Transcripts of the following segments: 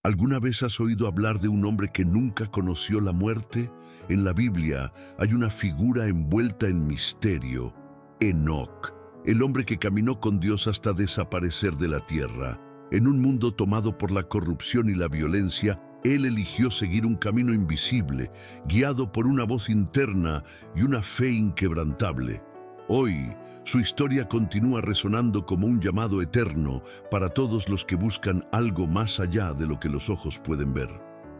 ¿Alguna vez has oído hablar de un hombre que nunca conoció la muerte? En la Biblia hay una figura envuelta en misterio, Enoc, el hombre que caminó con Dios hasta desaparecer de la tierra. En un mundo tomado por la corrupción y la violencia, él eligió seguir un camino invisible, guiado por una voz interna y una fe inquebrantable. Hoy, su historia continúa resonando como un llamado eterno para todos los que buscan algo más allá de lo que los ojos pueden ver.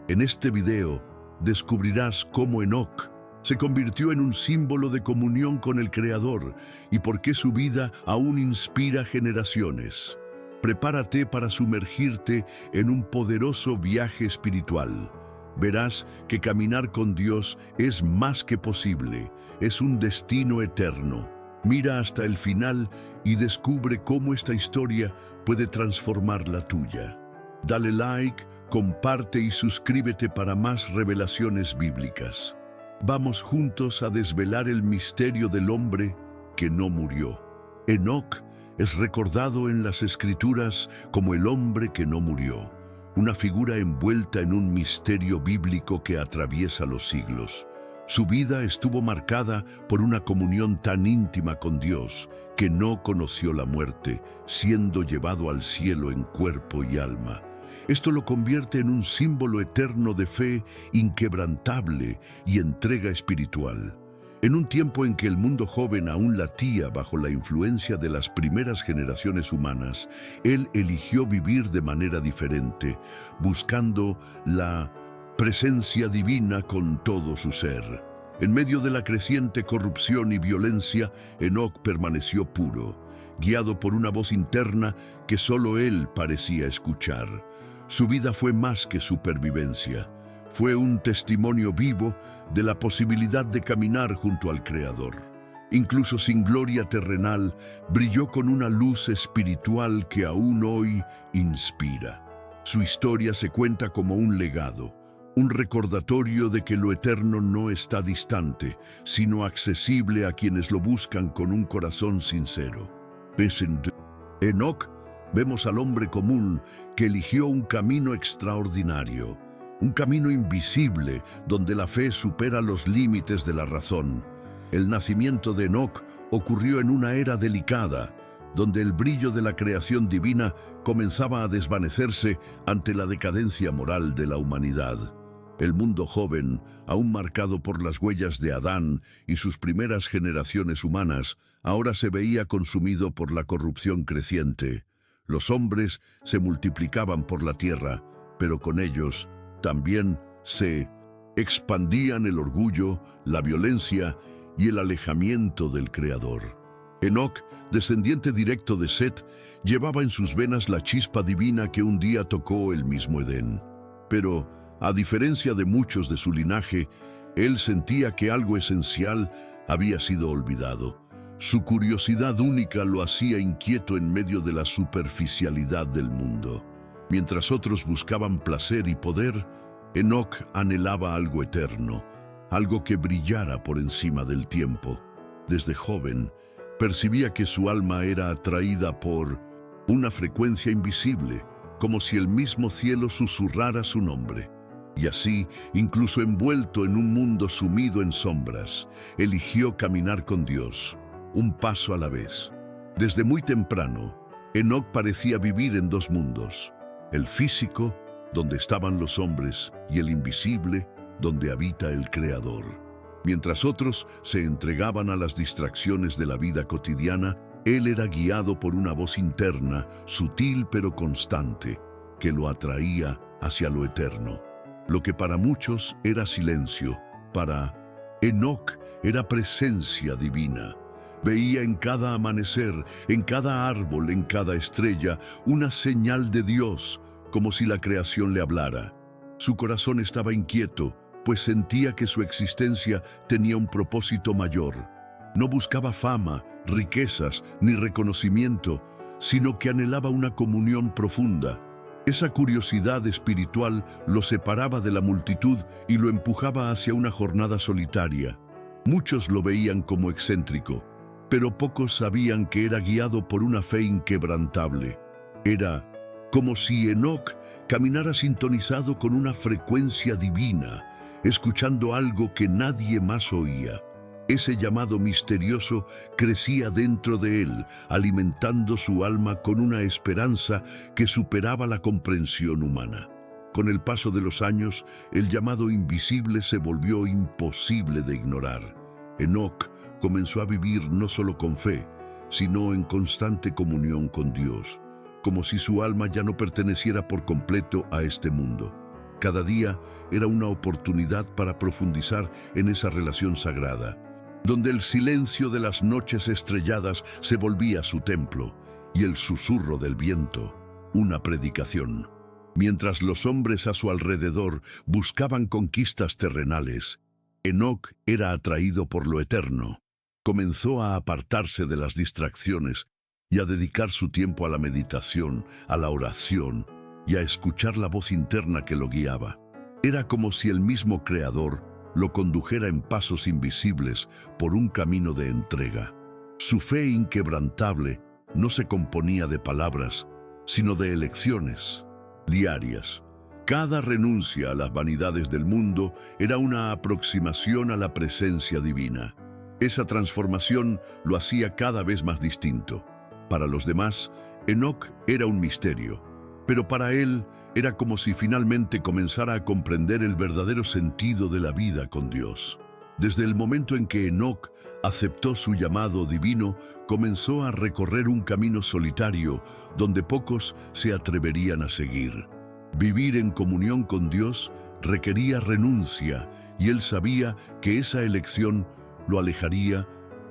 En este video, descubrirás cómo Enoc se convirtió en un símbolo de comunión con el Creador y por qué su vida aún inspira generaciones. Prepárate para sumergirte en un poderoso viaje espiritual. Verás que caminar con Dios es más que posible, es un destino eterno. Mira hasta el final y descubre cómo esta historia puede transformar la tuya. Dale like, comparte y suscríbete para más revelaciones bíblicas. Vamos juntos a desvelar el misterio del hombre que no murió. Enoc es recordado en las Escrituras como el hombre que no murió, una figura envuelta en un misterio bíblico que atraviesa los siglos. Su vida estuvo marcada por una comunión tan íntima con Dios que no conoció la muerte, siendo llevado al cielo en cuerpo y alma. Esto lo convierte en un símbolo eterno de fe inquebrantable y entrega espiritual. En un tiempo en que el mundo joven aún latía bajo la influencia de las primeras generaciones humanas, él eligió vivir de manera diferente, buscando la presencia divina con todo su ser. En medio de la creciente corrupción y violencia, Enoc permaneció puro, guiado por una voz interna que solo él parecía escuchar. Su vida fue más que supervivencia. Fue un testimonio vivo de la posibilidad de caminar junto al Creador. Incluso sin gloria terrenal, brilló con una luz espiritual que aún hoy inspira. Su historia se cuenta como un legado, un recordatorio de que lo eterno no está distante, sino accesible a quienes lo buscan con un corazón sincero. En Enoc vemos al hombre común que eligió un camino extraordinario, un camino invisible donde la fe supera los límites de la razón. El nacimiento de Enoc ocurrió en una era delicada, donde el brillo de la creación divina comenzaba a desvanecerse ante la decadencia moral de la humanidad. El mundo joven, aún marcado por las huellas de Adán y sus primeras generaciones humanas, ahora se veía consumido por la corrupción creciente. Los hombres se multiplicaban por la tierra, pero con ellos también se expandían el orgullo, la violencia y el alejamiento del Creador. Enoc, descendiente directo de Set, llevaba en sus venas la chispa divina que un día tocó el mismo Edén. Pero, a diferencia de muchos de su linaje, él sentía que algo esencial había sido olvidado. Su curiosidad única lo hacía inquieto en medio de la superficialidad del mundo. Mientras otros buscaban placer y poder, Enoc anhelaba algo eterno, algo que brillara por encima del tiempo. Desde joven, percibía que su alma era atraída por una frecuencia invisible, como si el mismo cielo susurrara su nombre. Y así, incluso envuelto en un mundo sumido en sombras, eligió caminar con Dios, un paso a la vez. Desde muy temprano, Enoc parecía vivir en dos mundos: el físico, donde estaban los hombres, y el invisible, donde habita el Creador. Mientras otros se entregaban a las distracciones de la vida cotidiana, él era guiado por una voz interna, sutil pero constante, que lo atraía hacia lo eterno. Lo que para muchos era silencio, para Enoc era presencia divina. Veía en cada amanecer, en cada árbol, en cada estrella, una señal de Dios, como si la creación le hablara. Su corazón estaba inquieto, pues sentía que su existencia tenía un propósito mayor. No buscaba fama, riquezas ni reconocimiento, sino que anhelaba una comunión profunda. Esa curiosidad espiritual lo separaba de la multitud y lo empujaba hacia una jornada solitaria. Muchos lo veían como excéntrico, pero pocos sabían que era guiado por una fe inquebrantable. Era como si Enoc caminara sintonizado con una frecuencia divina, escuchando algo que nadie más oía. Ese llamado misterioso crecía dentro de él, alimentando su alma con una esperanza que superaba la comprensión humana. Con el paso de los años, el llamado invisible se volvió imposible de ignorar. Enoc comenzó a vivir no solo con fe, sino en constante comunión con Dios, como si su alma ya no perteneciera por completo a este mundo. Cada día era una oportunidad para profundizar en esa relación sagrada, donde el silencio de las noches estrelladas se volvía su templo y el susurro del viento una predicación. Mientras los hombres a su alrededor buscaban conquistas terrenales, Enoc era atraído por lo eterno. Comenzó a apartarse de las distracciones y a dedicar su tiempo a la meditación, a la oración y a escuchar la voz interna que lo guiaba. Era como si el mismo Creador lo condujera en pasos invisibles por un camino de entrega. Su fe inquebrantable no se componía de palabras, sino de elecciones diarias. Cada renuncia a las vanidades del mundo era una aproximación a la presencia divina. Esa transformación lo hacía cada vez más distinto. Para los demás, Enoc era un misterio, pero para él era como si finalmente comenzara a comprender el verdadero sentido de la vida con Dios. Desde el momento en que Enoc aceptó su llamado divino, comenzó a recorrer un camino solitario donde pocos se atreverían a seguir. Vivir en comunión con Dios requería renuncia, y él sabía que esa elección lo alejaría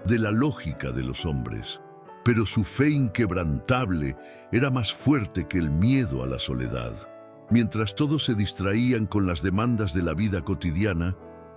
de la lógica de los hombres. Pero su fe inquebrantable era más fuerte que el miedo a la soledad. Mientras todos se distraían con las demandas de la vida cotidiana,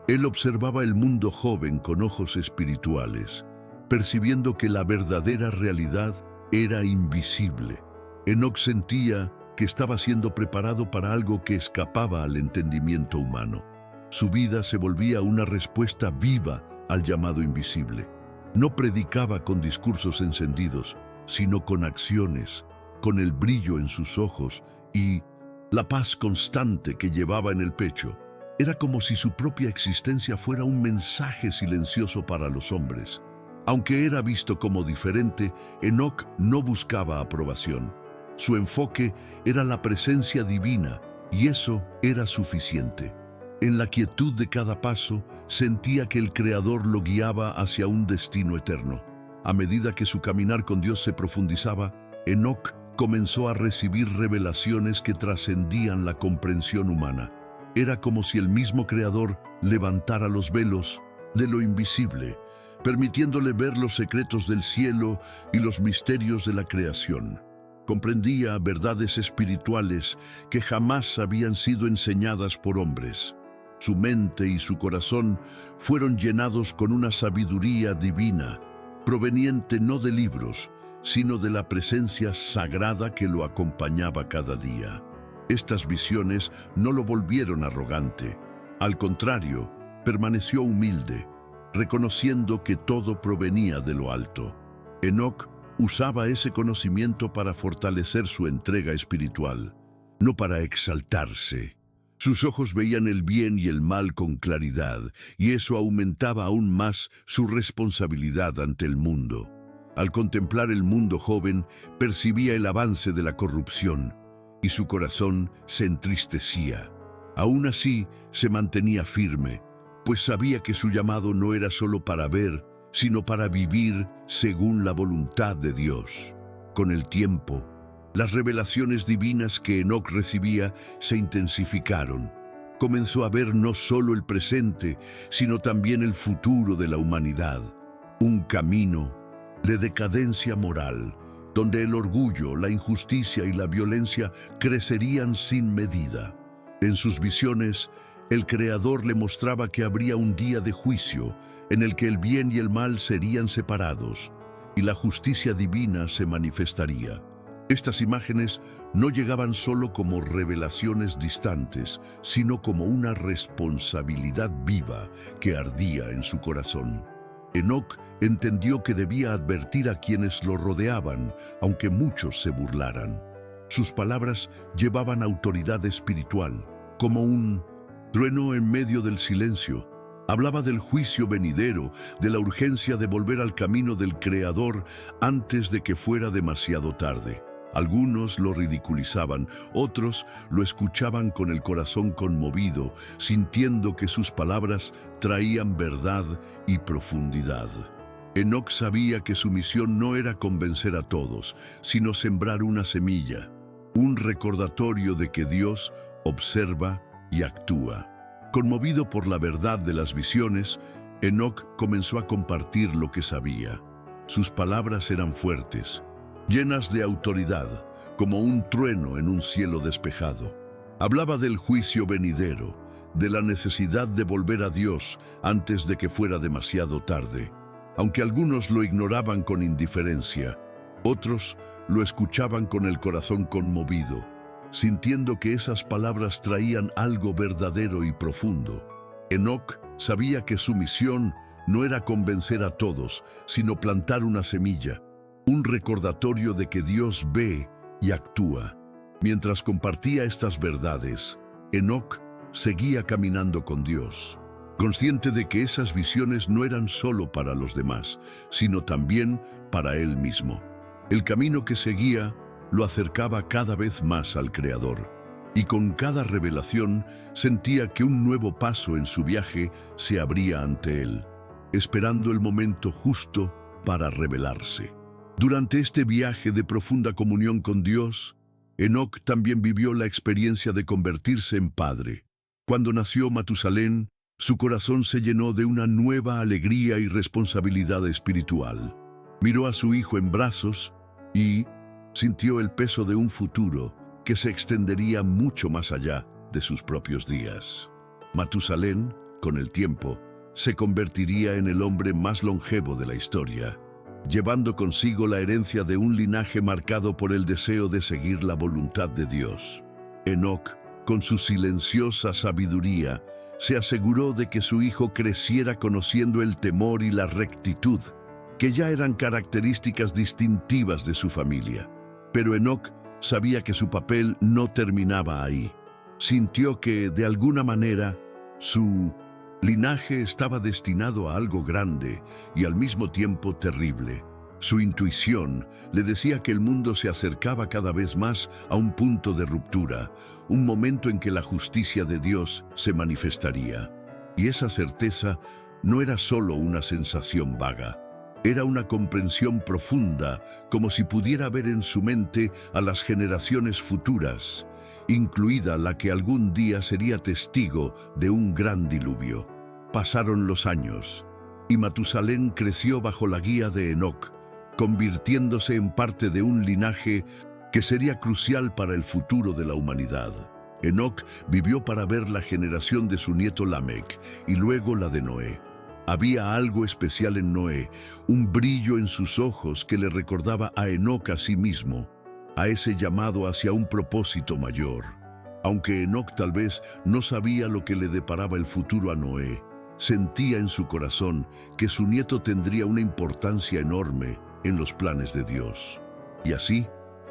él observaba el mundo joven con ojos espirituales, percibiendo que la verdadera realidad era invisible. Enoc sentía que estaba siendo preparado para algo que escapaba al entendimiento humano. Su vida se volvía una respuesta viva al llamado invisible. No predicaba con discursos encendidos, sino con acciones, con el brillo en sus ojos y la paz constante que llevaba en el pecho. Era como si su propia existencia fuera un mensaje silencioso para los hombres. Aunque era visto como diferente, Enoc no buscaba aprobación. Su enfoque era la presencia divina, y eso era suficiente. En la quietud de cada paso, sentía que el Creador lo guiaba hacia un destino eterno. A medida que su caminar con Dios se profundizaba, Enoc comenzó a recibir revelaciones que trascendían la comprensión humana. Era como si el mismo Creador levantara los velos de lo invisible, permitiéndole ver los secretos del cielo y los misterios de la creación. Comprendía verdades espirituales que jamás habían sido enseñadas por hombres. Su mente y su corazón fueron llenados con una sabiduría divina, proveniente no de libros, sino de la presencia sagrada que lo acompañaba cada día. Estas visiones no lo volvieron arrogante. Al contrario, permaneció humilde, reconociendo que todo provenía de lo alto. Enoc usaba ese conocimiento para fortalecer su entrega espiritual, no para exaltarse. Sus ojos veían el bien y el mal con claridad, y eso aumentaba aún más su responsabilidad ante el mundo. Al contemplar el mundo joven, percibía el avance de la corrupción, y su corazón se entristecía. Aún así, se mantenía firme, pues sabía que su llamado no era solo para ver, sino para vivir según la voluntad de Dios. Con el tiempo, las revelaciones divinas que Enoc recibía se intensificaron. Comenzó a ver no solo el presente, sino también el futuro de la humanidad. Un camino de decadencia moral, donde el orgullo, la injusticia y la violencia crecerían sin medida. En sus visiones, el Creador le mostraba que habría un día de juicio en el que el bien y el mal serían separados y la justicia divina se manifestaría. Estas imágenes no llegaban solo como revelaciones distantes, sino como una responsabilidad viva que ardía en su corazón. Enoc entendió que debía advertir a quienes lo rodeaban, aunque muchos se burlaran. Sus palabras llevaban autoridad espiritual, como un trueno en medio del silencio. Hablaba del juicio venidero, de la urgencia de volver al camino del Creador antes de que fuera demasiado tarde. Algunos lo ridiculizaban, otros lo escuchaban con el corazón conmovido, sintiendo que sus palabras traían verdad y profundidad. Enoc sabía que su misión no era convencer a todos, sino sembrar una semilla, un recordatorio de que Dios observa y actúa. Conmovido por la verdad de las visiones, Enoc comenzó a compartir lo que sabía. Sus palabras eran fuertes, llenas de autoridad, como un trueno en un cielo despejado. Hablaba del juicio venidero, de la necesidad de volver a Dios antes de que fuera demasiado tarde. Aunque algunos lo ignoraban con indiferencia, otros lo escuchaban con el corazón conmovido, sintiendo que esas palabras traían algo verdadero y profundo. Enoc sabía que su misión no era convencer a todos, sino plantar una semilla, un recordatorio de que Dios ve y actúa. Mientras compartía estas verdades, Enoc seguía caminando con Dios, consciente de que esas visiones no eran solo para los demás, sino también para él mismo. El camino que seguía lo acercaba cada vez más al Creador, y con cada revelación sentía que un nuevo paso en su viaje se abría ante él, esperando el momento justo para revelarse. Durante este viaje de profunda comunión con Dios, Enoc también vivió la experiencia de convertirse en padre. Cuando nació Matusalén, su corazón se llenó de una nueva alegría y responsabilidad espiritual. Miró a su hijo en brazos y sintió el peso de un futuro que se extendería mucho más allá de sus propios días. Matusalén, con el tiempo, se convertiría en el hombre más longevo de la historia, llevando consigo la herencia de un linaje marcado por el deseo de seguir la voluntad de Dios. Enoc, con su silenciosa sabiduría, se aseguró de que su hijo creciera conociendo el temor y la rectitud, que ya eran características distintivas de su familia. Pero Enoc sabía que su papel no terminaba ahí. Sintió que, de alguna manera, su linaje estaba destinado a algo grande y al mismo tiempo terrible. Su intuición le decía que el mundo se acercaba cada vez más a un punto de ruptura, un momento en que la justicia de Dios se manifestaría. Y esa certeza no era solo una sensación vaga. Era una comprensión profunda, como si pudiera ver en su mente a las generaciones futuras, incluida la que algún día sería testigo de un gran diluvio. Pasaron los años, y Matusalén creció bajo la guía de Enoc, convirtiéndose en parte de un linaje que sería crucial para el futuro de la humanidad. Enoc vivió para ver la generación de su nieto Lamec y luego la de Noé. Había algo especial en Noé, un brillo en sus ojos que le recordaba a Enoc a sí mismo, a ese llamado hacia un propósito mayor. Aunque Enoc tal vez no sabía lo que le deparaba el futuro a Noé, sentía en su corazón que su nieto tendría una importancia enorme en los planes de Dios. Y así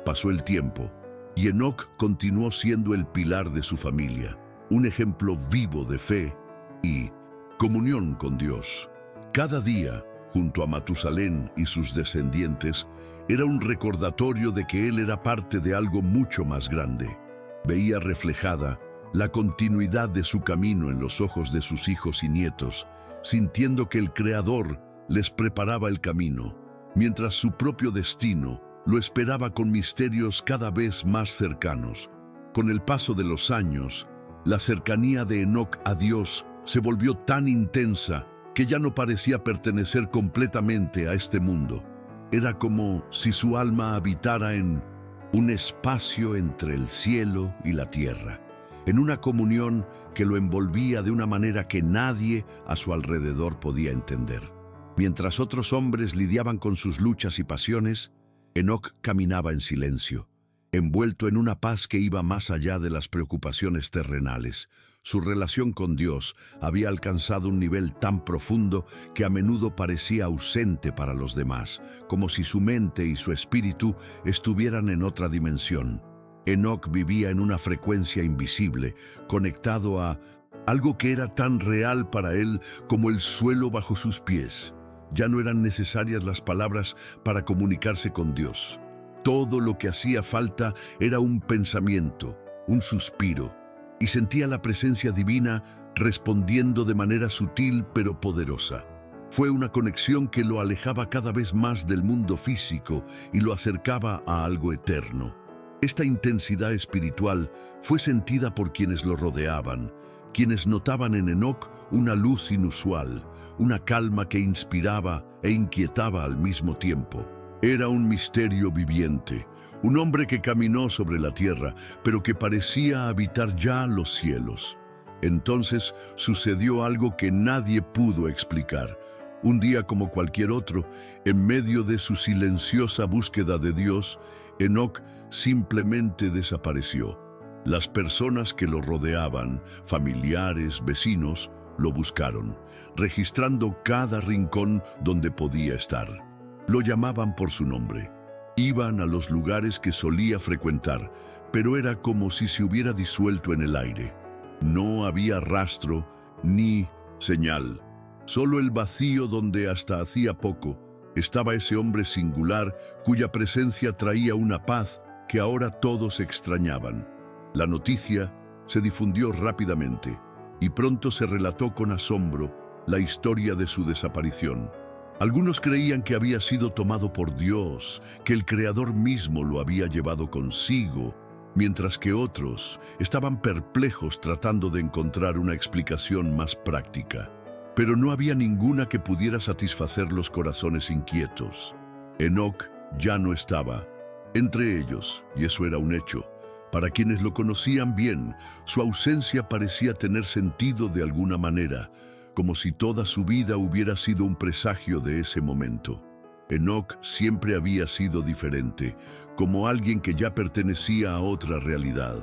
pasó el tiempo, y Enoc continuó siendo el pilar de su familia, un ejemplo vivo de fe y comunión con Dios. Cada día, junto a Matusalén y sus descendientes, era un recordatorio de que él era parte de algo mucho más grande. Veía reflejada la continuidad de su camino en los ojos de sus hijos y nietos, sintiendo que el Creador les preparaba el camino, mientras su propio destino lo esperaba con misterios cada vez más cercanos. Con el paso de los años, la cercanía de Enoc a Dios se volvió tan intensa que ya no parecía pertenecer completamente a este mundo. Era como si su alma habitara en un espacio entre el cielo y la tierra, en una comunión que lo envolvía de una manera que nadie a su alrededor podía entender. Mientras otros hombres lidiaban con sus luchas y pasiones, Enoc caminaba en silencio, envuelto en una paz que iba más allá de las preocupaciones terrenales. Su relación con Dios había alcanzado un nivel tan profundo que a menudo parecía ausente para los demás, como si su mente y su espíritu estuvieran en otra dimensión. Enoc vivía en una frecuencia invisible, conectado a algo que era tan real para él como el suelo bajo sus pies. Ya no eran necesarias las palabras para comunicarse con Dios. Todo lo que hacía falta era un pensamiento, un suspiro, y sentía la presencia divina respondiendo de manera sutil pero poderosa. Fue una conexión que lo alejaba cada vez más del mundo físico y lo acercaba a algo eterno. Esta intensidad espiritual fue sentida por quienes lo rodeaban, quienes notaban en Enoc una luz inusual, una calma que inspiraba e inquietaba al mismo tiempo. Era un misterio viviente, un hombre que caminó sobre la tierra, pero que parecía habitar ya los cielos. Entonces sucedió algo que nadie pudo explicar. Un día como cualquier otro, en medio de su silenciosa búsqueda de Dios, Enoc simplemente desapareció. Las personas que lo rodeaban, familiares, vecinos, lo buscaron, registrando cada rincón donde podía estar. Lo llamaban por su nombre. Iban a los lugares que solía frecuentar, pero era como si se hubiera disuelto en el aire. No había rastro ni señal. Solo el vacío donde hasta hacía poco estaba ese hombre singular cuya presencia traía una paz que ahora todos extrañaban. La noticia se difundió rápidamente y pronto se relató con asombro la historia de su desaparición. Algunos creían que había sido tomado por Dios, que el Creador mismo lo había llevado consigo, mientras que otros estaban perplejos tratando de encontrar una explicación más práctica. Pero no había ninguna que pudiera satisfacer los corazones inquietos. Enoc ya no estaba entre ellos, y eso era un hecho. Para quienes lo conocían bien, su ausencia parecía tener sentido de alguna manera, como si toda su vida hubiera sido un presagio de ese momento. Enoc siempre había sido diferente, como alguien que ya pertenecía a otra realidad.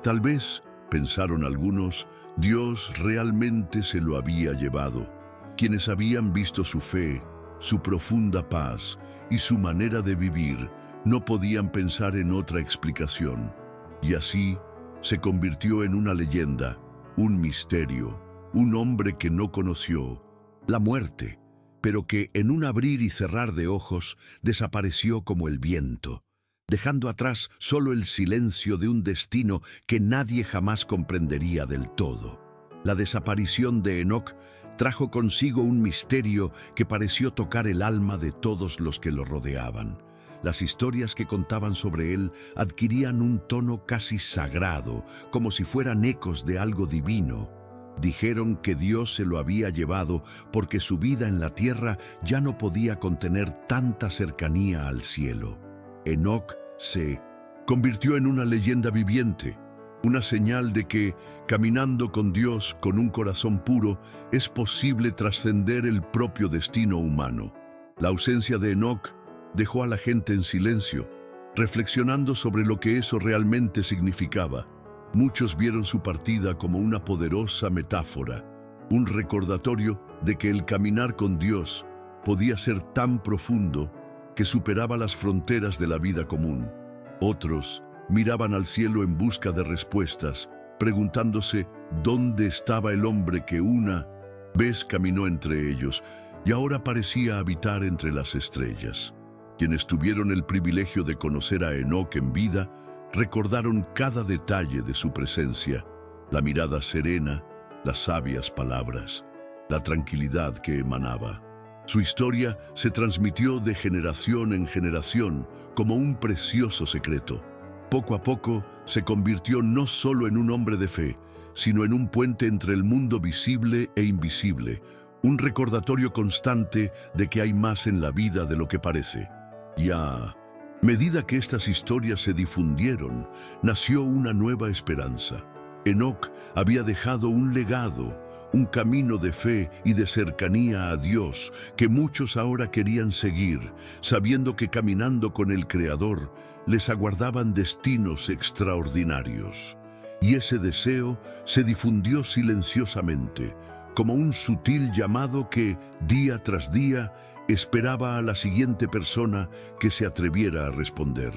Tal vez, pensaron algunos, Dios realmente se lo había llevado. Quienes habían visto su fe, su profunda paz y su manera de vivir, no podían pensar en otra explicación. Y así se convirtió en una leyenda, un misterio, un hombre que no conoció la muerte, pero que en un abrir y cerrar de ojos desapareció como el viento, dejando atrás solo el silencio de un destino que nadie jamás comprendería del todo. La desaparición de Enoc trajo consigo un misterio que pareció tocar el alma de todos los que lo rodeaban. Las historias que contaban sobre él adquirían un tono casi sagrado, como si fueran ecos de algo divino. Dijeron que Dios se lo había llevado porque su vida en la tierra ya no podía contener tanta cercanía al cielo. Enoc se convirtió en una leyenda viviente, una señal de que, caminando con Dios con un corazón puro, es posible trascender el propio destino humano. La ausencia de Enoc dejó a la gente en silencio, reflexionando sobre lo que eso realmente significaba. Muchos vieron su partida como una poderosa metáfora, un recordatorio de que el caminar con Dios podía ser tan profundo que superaba las fronteras de la vida común. Otros miraban al cielo en busca de respuestas, preguntándose dónde estaba el hombre que una vez caminó entre ellos y ahora parecía habitar entre las estrellas. Quienes tuvieron el privilegio de conocer a Enoc en vida recordaron cada detalle de su presencia, la mirada serena, las sabias palabras, la tranquilidad que emanaba. Su historia se transmitió de generación en generación como un precioso secreto. Poco a poco se convirtió no solo en un hombre de fe, sino en un puente entre el mundo visible e invisible, un recordatorio constante de que hay más en la vida de lo que parece. Y a medida que estas historias se difundieron, nació una nueva esperanza. Enoc había dejado un legado, un camino de fe y de cercanía a Dios que muchos ahora querían seguir, sabiendo que caminando con el Creador les aguardaban destinos extraordinarios. Y ese deseo se difundió silenciosamente, como un sutil llamado que, día tras día, esperaba a la siguiente persona que se atreviera a responder.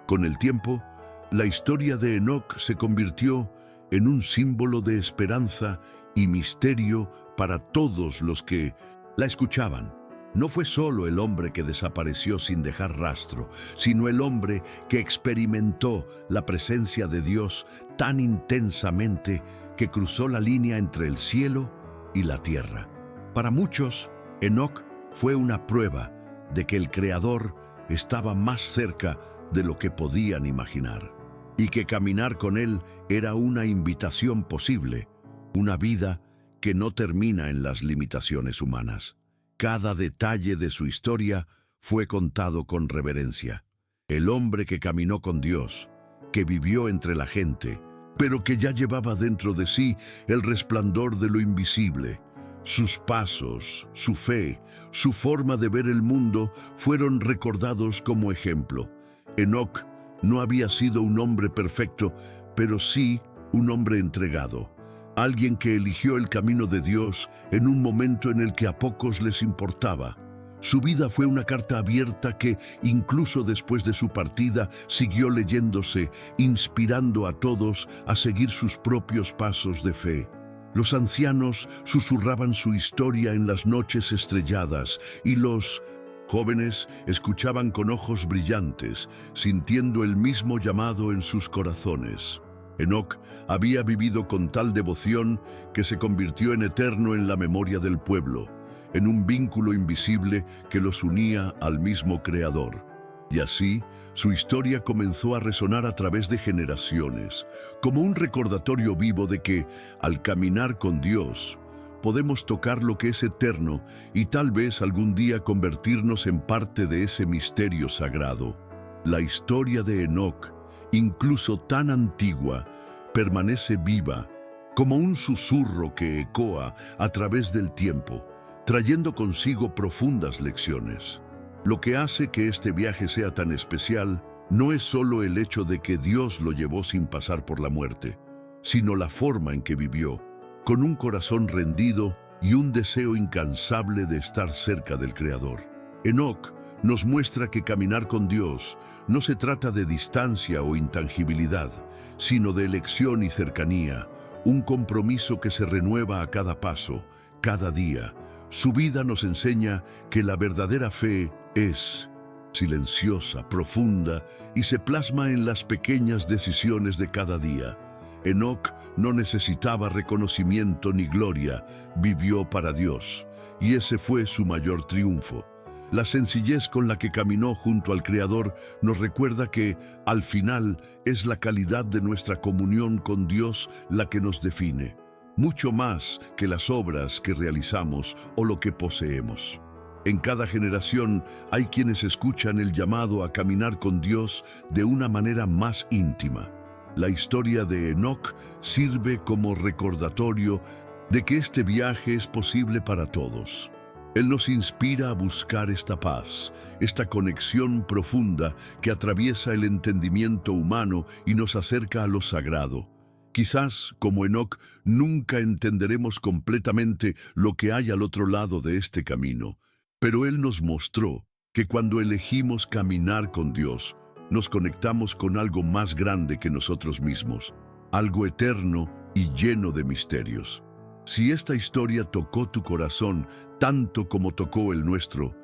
Con el tiempo, La historia de Enoc se convirtió en un símbolo de esperanza y misterio para todos los que la escuchaban. No fue solo el hombre que desapareció sin dejar rastro, sino el hombre que experimentó la presencia de Dios tan intensamente que cruzó la línea entre el cielo y la tierra. Para muchos, Enoc fue una prueba de que el Creador estaba más cerca de lo que podían imaginar, y que caminar con Él era una invitación posible, una vida que no termina en las limitaciones humanas. Cada detalle de su historia fue contado con reverencia. El hombre que caminó con Dios, que vivió entre la gente, pero que ya llevaba dentro de sí el resplandor de lo invisible. Sus pasos, su fe, su forma de ver el mundo fueron recordados como ejemplo. Enoc no había sido un hombre perfecto, pero sí un hombre entregado. Alguien que eligió el camino de Dios en un momento en el que a pocos les importaba. Su vida fue una carta abierta que, incluso después de su partida, siguió leyéndose, inspirando a todos a seguir sus propios pasos de fe. Los ancianos susurraban su historia en las noches estrelladas y los jóvenes escuchaban con ojos brillantes, sintiendo el mismo llamado en sus corazones. Enoc había vivido con tal devoción que se convirtió en eterno en la memoria del pueblo, en un vínculo invisible que los unía al mismo Creador. Y así, su historia comenzó a resonar a través de generaciones, como un recordatorio vivo de que, al caminar con Dios, podemos tocar lo que es eterno y tal vez algún día convertirnos en parte de ese misterio sagrado. La historia de Enoc, incluso tan antigua, permanece viva, como un susurro que ecoa a través del tiempo, trayendo consigo profundas lecciones. Lo que hace que este viaje sea tan especial no es solo el hecho de que Dios lo llevó sin pasar por la muerte, sino la forma en que vivió, con un corazón rendido y un deseo incansable de estar cerca del Creador. Enoc nos muestra que caminar con Dios no se trata de distancia o intangibilidad, sino de elección y cercanía, un compromiso que se renueva a cada paso, cada día. Su vida nos enseña que la verdadera fe es silenciosa, profunda y se plasma en las pequeñas decisiones de cada día. Enoc no necesitaba reconocimiento ni gloria, vivió para Dios, y ese fue su mayor triunfo. La sencillez con la que caminó junto al Creador nos recuerda que, al final, es la calidad de nuestra comunión con Dios la que nos define, mucho más que las obras que realizamos o lo que poseemos. En cada generación hay quienes escuchan el llamado a caminar con Dios de una manera más íntima. La historia de Enoc sirve como recordatorio de que este viaje es posible para todos. Él nos inspira a buscar esta paz, esta conexión profunda que atraviesa el entendimiento humano y nos acerca a lo sagrado. Quizás, como Enoc, nunca entenderemos completamente lo que hay al otro lado de este camino, pero Él nos mostró que cuando elegimos caminar con Dios, nos conectamos con algo más grande que nosotros mismos, algo eterno y lleno de misterios. Si esta historia tocó tu corazón tanto como tocó el nuestro,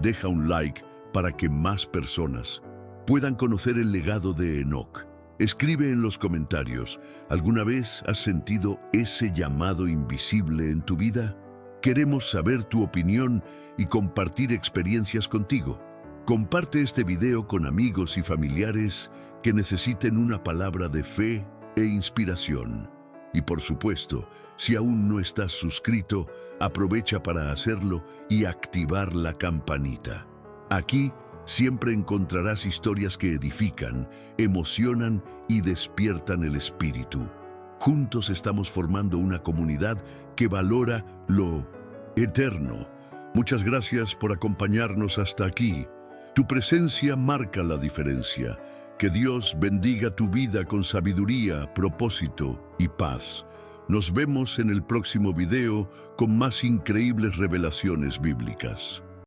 deja un like para que más personas puedan conocer el legado de Enoc. Escribe en los comentarios, ¿alguna vez has sentido ese llamado invisible en tu vida? Queremos saber tu opinión y compartir experiencias contigo. Comparte este video con amigos y familiares que necesiten una palabra de fe e inspiración. Y por supuesto, si aún no estás suscrito, aprovecha para hacerlo y activar la campanita. Aquí siempre encontrarás historias que edifican, emocionan y despiertan el espíritu. Juntos estamos formando una comunidad que valora lo eterno. Muchas gracias por acompañarnos hasta aquí. Tu presencia marca la diferencia. Que Dios bendiga tu vida con sabiduría, propósito y paz. Nos vemos en el próximo video con más increíbles revelaciones bíblicas.